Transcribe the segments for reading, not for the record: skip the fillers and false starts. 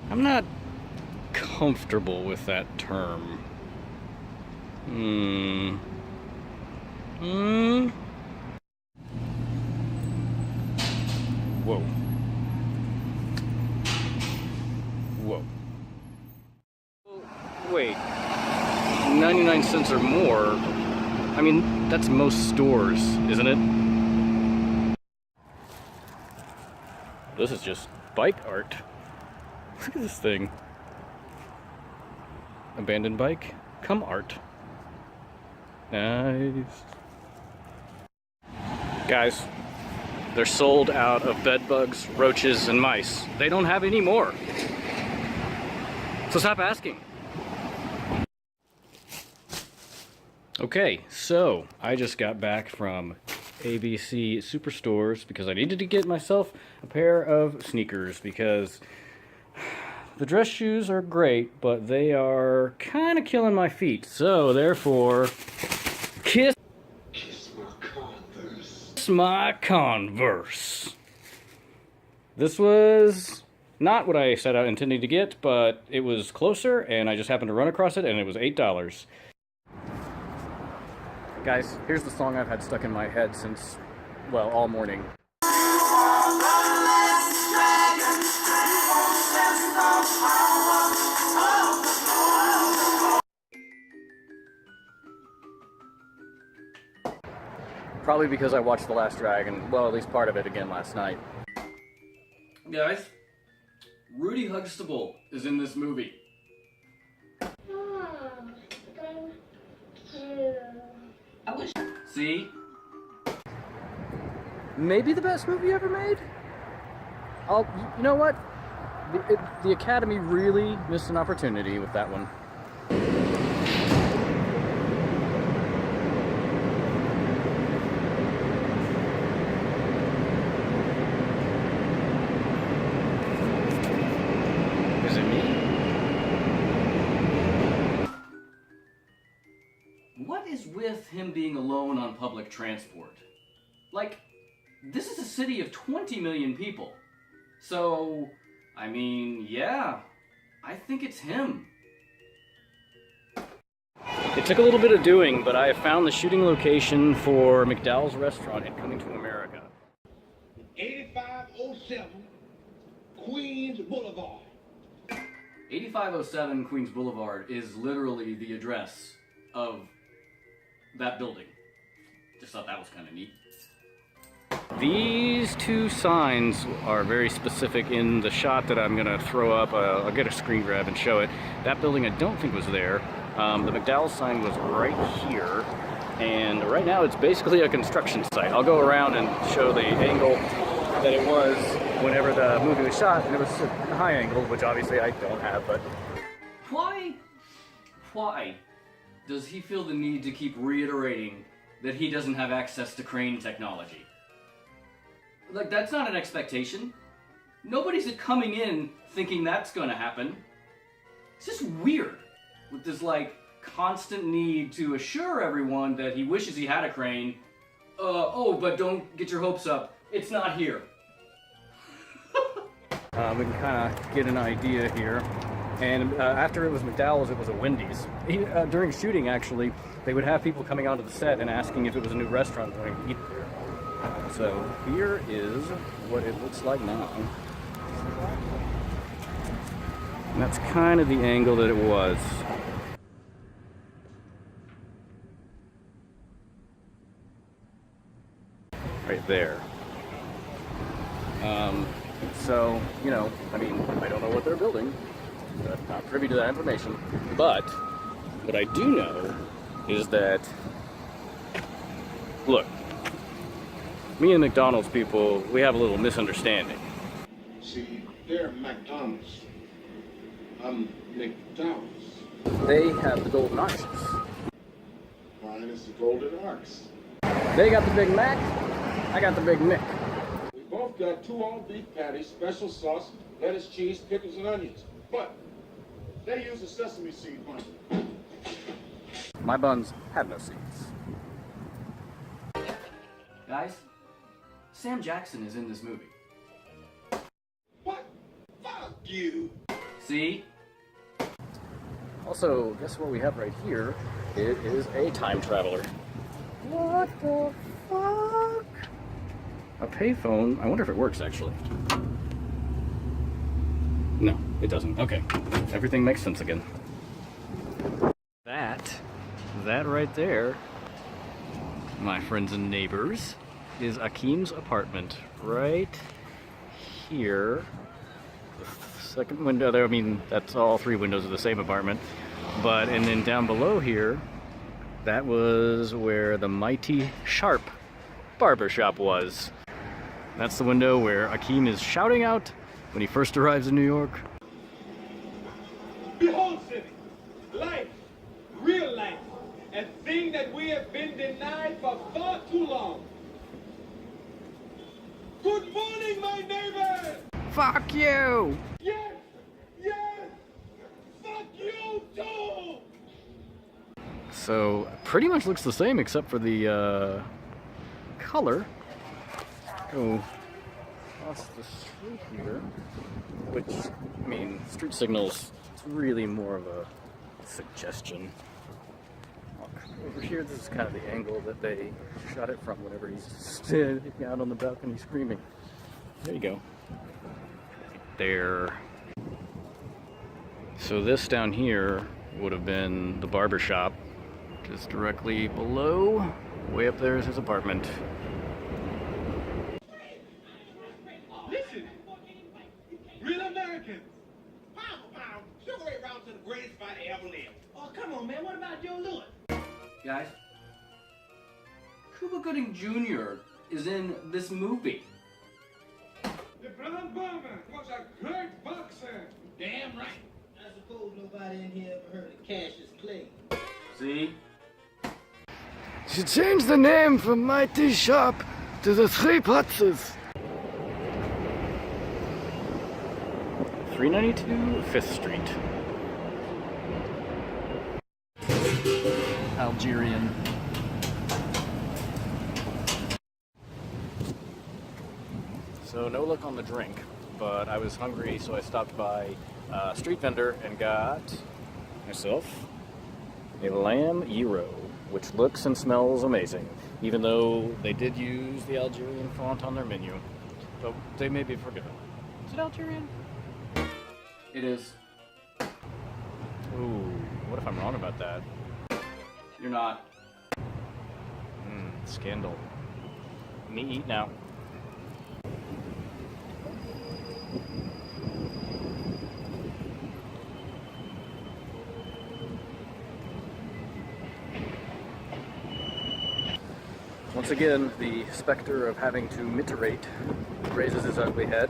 I'm not comfortable with that term. Whoa. Whoa. Wait. 99 cents or more? I mean, that's most stores, isn't it? This is just bike art. Look at this thing. Abandoned bike, come art. Nice. Guys, they're sold out of bed bugs, roaches, and mice. They don't have any more. So stop asking. Okay, so I just got back from ABC Superstores because I needed to get myself a pair of sneakers because the dress shoes are great, but they are kind of killing my feet. So therefore, kiss my Converse. This was not what I set out intending to get, but it was closer, and I just happened to run across it, and it was $8. Guys, here's the song I've had stuck in my head since, well, all morning. Probably because I watched The Last Dragon, well, at least part of it again last night. Guys, Rudy Huxtable is in this movie. See? Maybe the best movie ever made? You know what? The Academy really missed an opportunity with that one. Is it me? What is with him being alone on public transport? Like, this is a city of 20 million people. So, I mean, yeah, I think it's him. It took a little bit of doing, but I found the shooting location for McDowell's Restaurant in Coming to America. 8507 Queens Boulevard. 8507 Queens Boulevard is literally the address of that building. Just thought that was kind of neat. These two signs are very specific in the shot that I'm gonna throw up. I'll get a screen grab and show it. That building I don't think was there. The McDowell's sign was right here, and right now it's basically a construction site. I'll go around and show the angle that it was whenever the movie was shot, and it was a high angle, which obviously I don't have, but... Why does he feel the need to keep reiterating that he doesn't have access to crane technology? Like, that's not an expectation. Nobody's coming in thinking that's gonna happen. It's just weird, with this, like, constant need to assure everyone that he wishes he had a crane. Oh, but don't get your hopes up. It's not here. We can kind of get an idea here. And after it was McDowell's, it was a Wendy's. During shooting, actually, they would have people coming onto the set and asking if it was a new restaurant going to eat there. So here is what it looks like now. And that's kind of the angle that it was. Right there. So, you know, I mean, I don't know what they're building. I'm not privy to that information. But what I do know is that, look, me and McDonald's people, we have a little misunderstanding. See, they're McDonald's. I'm McDonald's. They have the golden arches. Mine is the Golden Arcs. They got the Big Mac, I got the Big Mick. We both got 2 all-beef patties, special sauce, lettuce, cheese, pickles, and onions. But they use a sesame seed bun. My buns have no seeds. Guys, Sam Jackson is in this movie. What? Fuck you! See? Also, guess what we have right here? It is a time traveler. What the fuck? A payphone. I wonder if it works actually. No, it doesn't. Okay. Everything makes sense again. That right there, my friends and neighbors, is Akeem's apartment right here. The second window there, I mean, that's all three windows of the same apartment. And then down below here, that was where the mighty Sharp barbershop was. That's the window where Akeem is shouting out when he first arrives in New York. Behold, city, life, real life, a thing that we have been denied for far too long. Good morning, my neighbor! Fuck you! Yes! Yes! Fuck you too! So, pretty much looks the same except for the color. Go across the street here, which, I mean, street signals, it's really more of a suggestion. Over here, this is kind of the angle that they shot it from whenever he's standing out on the balcony screaming. There you go. There. So this down here would have been the barber shop. Just directly below, way up there is his apartment. Listen, real Americans. Pound for pound, Sugar Ray Robinson, the greatest fighter ever lived. Oh, come on, man. What about Joe Louis? Guys, Cuba Gooding Jr. is in this movie. The Brown Bomber was a great boxer. Damn right. I suppose nobody in here ever heard of Cassius Clay. See? She changed the name from Mighty Sharp to the Three Putzes. 392 5th Street. Algerian. So no luck on the drink, but I was hungry, so I stopped by a street vendor and got myself a lamb gyro, which looks and smells amazing, even though they did use the Algerian font on their menu. But they may be forgiven. Is it Algerian? It is. Ooh, what if I'm wrong about that? You're not. Scandal. Me eat now. Once again, the specter of having to miterate raises his ugly head.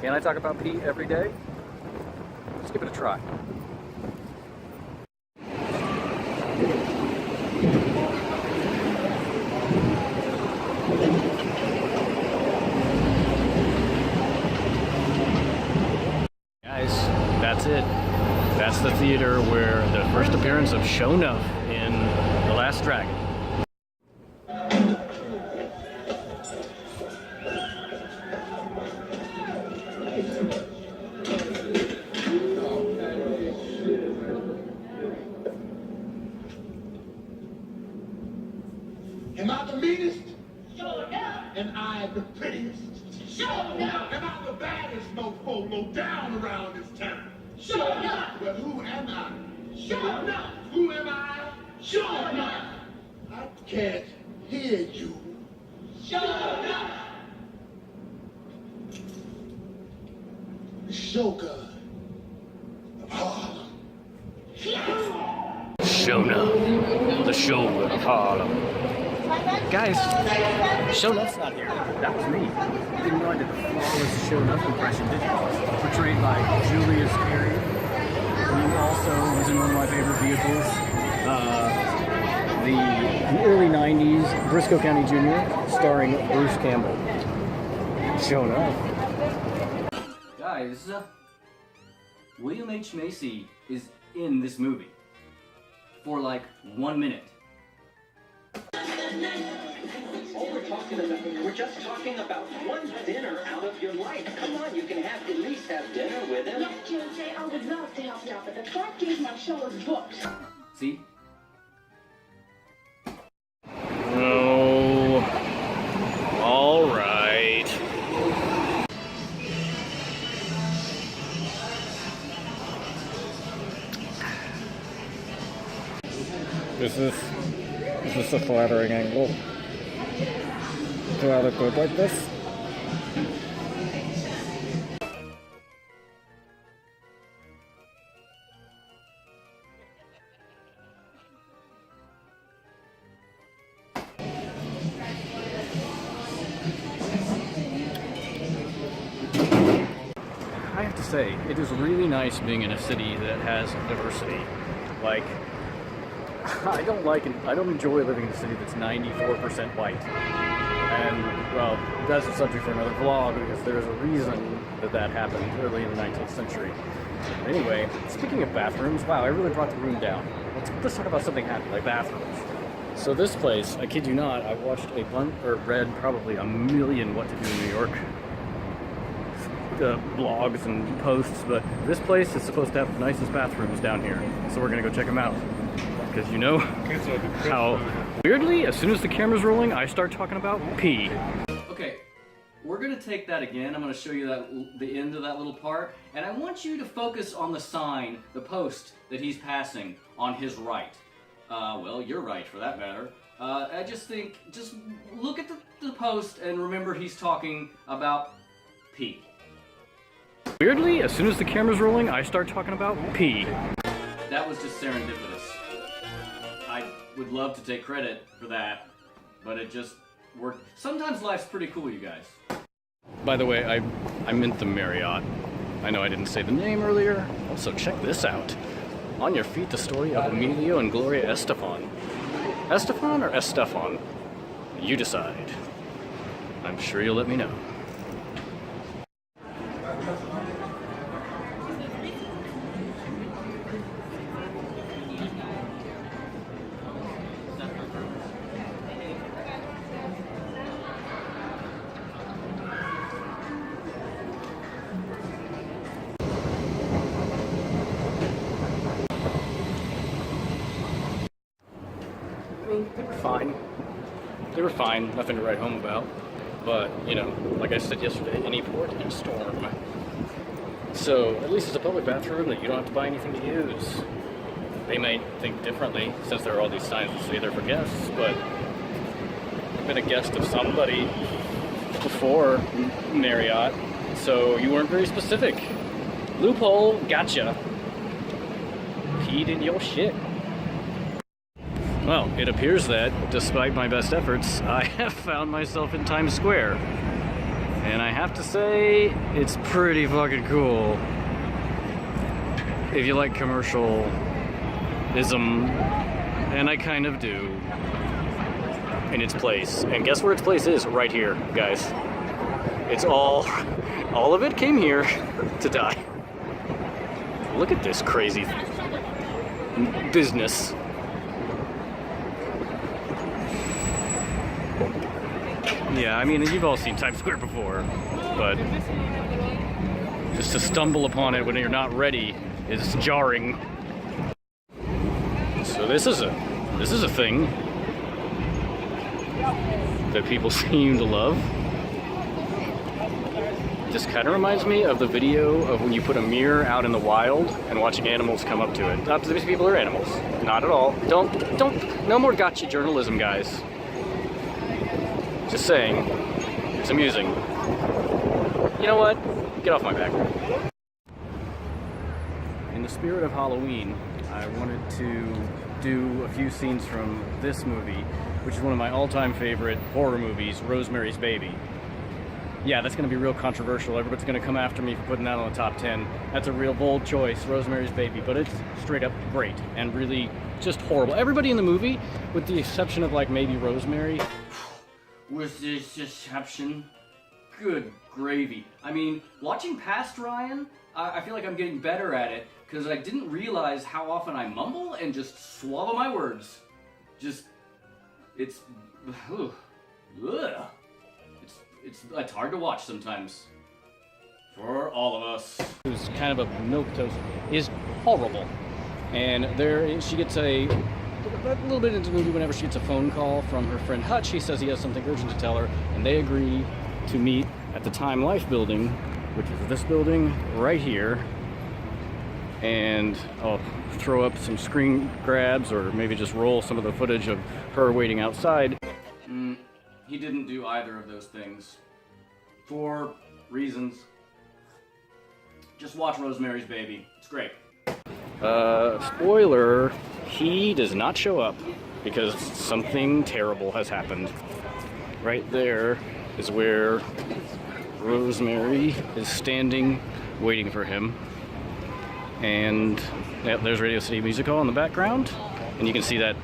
Can I talk about pee every day? Let's give it a try. Guys, that's it. That's the theater where the first appearance of Shonuff in The Last Dragon. Am I the meanest? Sure enough. Am I the prettiest? Sure enough. Am I the baddest mofo low down around this town? Sure enough. Well, who am I? Sure enough. Who am I? Sure enough. I can't hear you. Sure enough. The Shogun of Harlem. Shonuff, the Shogun of Harlem. Guys, Shonuff's not here. That was me. You didn't know I did the flawless Shonuff impression, did you? Portrayed by Julius Carey, who also was in one of my favorite vehicles. The early 90s, Briscoe County Jr., starring Bruce Campbell. Shonuff. Guys, William H. Macy is in this movie for like 1 minute. All we're just talking about one dinner out of your life. Come on, you can have at least have dinner with him? Yes, JJ, I would love to help you out, but the fact is my show is booked. See? Oh, all right. Is this a flattering angle? Do I look good like this? I have to say, it is really nice being in a city that has diversity. Like, I don't enjoy living in a city that's 94% white. And, well, that's a subject for another vlog, because there's a reason that happened early in the 19th century. Anyway, speaking of bathrooms, wow, I really brought the room down. Let's talk about something happy, like bathrooms. So this place, I kid you not, I watched read probably a million What to Do in New York blogs and posts, but this place is supposed to have the nicest bathrooms down here. So we're gonna go check them out. Because you know how weirdly, as soon as the camera's rolling, I start talking about pee. Okay, we're gonna take that again. I'm gonna show you the end of that little part, and I want you to focus on the sign, the post that he's passing on his right. Well, your right for that matter. I just think, just look at the post and remember he's talking about pee. Weirdly, as soon as the camera's rolling, I start talking about pee. That was just serendipitous. I would love to take credit for that, but it just worked. Sometimes life's pretty cool, you guys. By the way, I meant the Marriott. I know I didn't say the name earlier. Also, check this out. On your feet, the story of Emilio and Gloria Estefan. Estefan or Estefan? You decide. I'm sure you'll let me know. They were fine. They were fine, nothing to write home about. But, you know, like I said yesterday, any port in a storm. So, at least it's a public bathroom that you don't have to buy anything to use. They might think differently, since there are all these signs that say they're for guests, but I've been a guest of somebody before Marriott, so you weren't very specific. Loophole, gotcha. Peed in your shit. Well, it appears that, despite my best efforts, I have found myself in Times Square. And I have to say, it's pretty fucking cool. If you like commercialism, and I kind of do, in its place. And guess where its place is? Right here, guys. It's all of it came here to die. Look at this crazy business. Yeah, I mean, you've all seen Times Square before, but just to stumble upon it when you're not ready is jarring. So this is a thing that people seem to love. This kind of reminds me of the video of when you put a mirror out in the wild and watching animals come up to it. Not that these people are animals. Not at all. Don't, no more gotcha journalism, guys. Just saying, it's amusing. You know what? Get off my back. In the spirit of Halloween, I wanted to do a few scenes from this movie, which is one of my all-time favorite horror movies, Rosemary's Baby. Yeah, that's going to be real controversial. Everybody's going to come after me for putting that on the top 10. That's a real bold choice, Rosemary's Baby, but it's straight up great and really just horrible. Everybody in the movie, with the exception of like maybe Rosemary, with this exception, good gravy. I mean, watching past Ryan, I feel like I'm getting better at it because I didn't realize how often I mumble and just swallow my words. It's hard to watch sometimes. for all of us, who's kind of a milquetoast, is horrible. And there, she gets a little bit into the movie whenever she gets a phone call from her friend Hutch. He says he has something urgent to tell her, and they agree to meet at the Time Life building, which is this building right here. And I'll throw up some screen grabs or maybe just roll some of the footage of her waiting outside. He didn't do either of those things for reasons. Just watch Rosemary's Baby. It's great. Spoiler, he does not show up because something terrible has happened. Right there is where Rosemary is standing waiting for him. And yeah, there's Radio City Music Hall in the background. And you can see that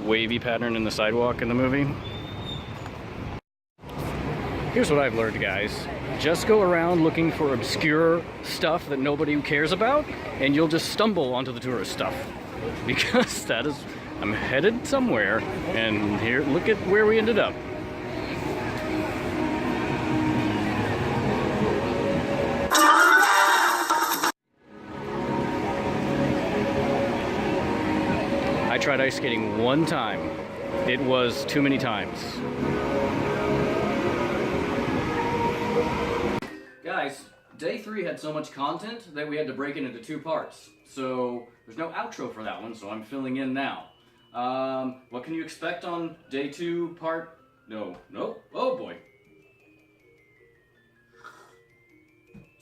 wavy pattern in the sidewalk in the movie. Here's what I've learned, guys. Just go around looking for obscure stuff that nobody cares about, and you'll just stumble onto the tourist stuff. Because that is, I'm headed somewhere, and here, look at where we ended up. I tried ice skating one time. It was too many times. Guys, day 3 had so much content that we had to break it into 2 parts. So there's no outro for that one, so I'm filling in now. What can you expect on day 2 part? No, oh boy.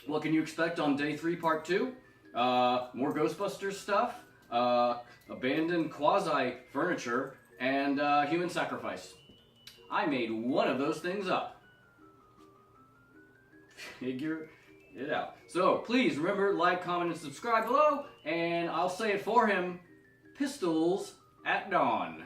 What can you expect on day 3 part 2? More Ghostbusters stuff, abandoned quasi furniture, and human sacrifice. I made one of those things up. Figure it out. So please remember, like, comment, and subscribe below, and I'll say it for him. Pistols at dawn.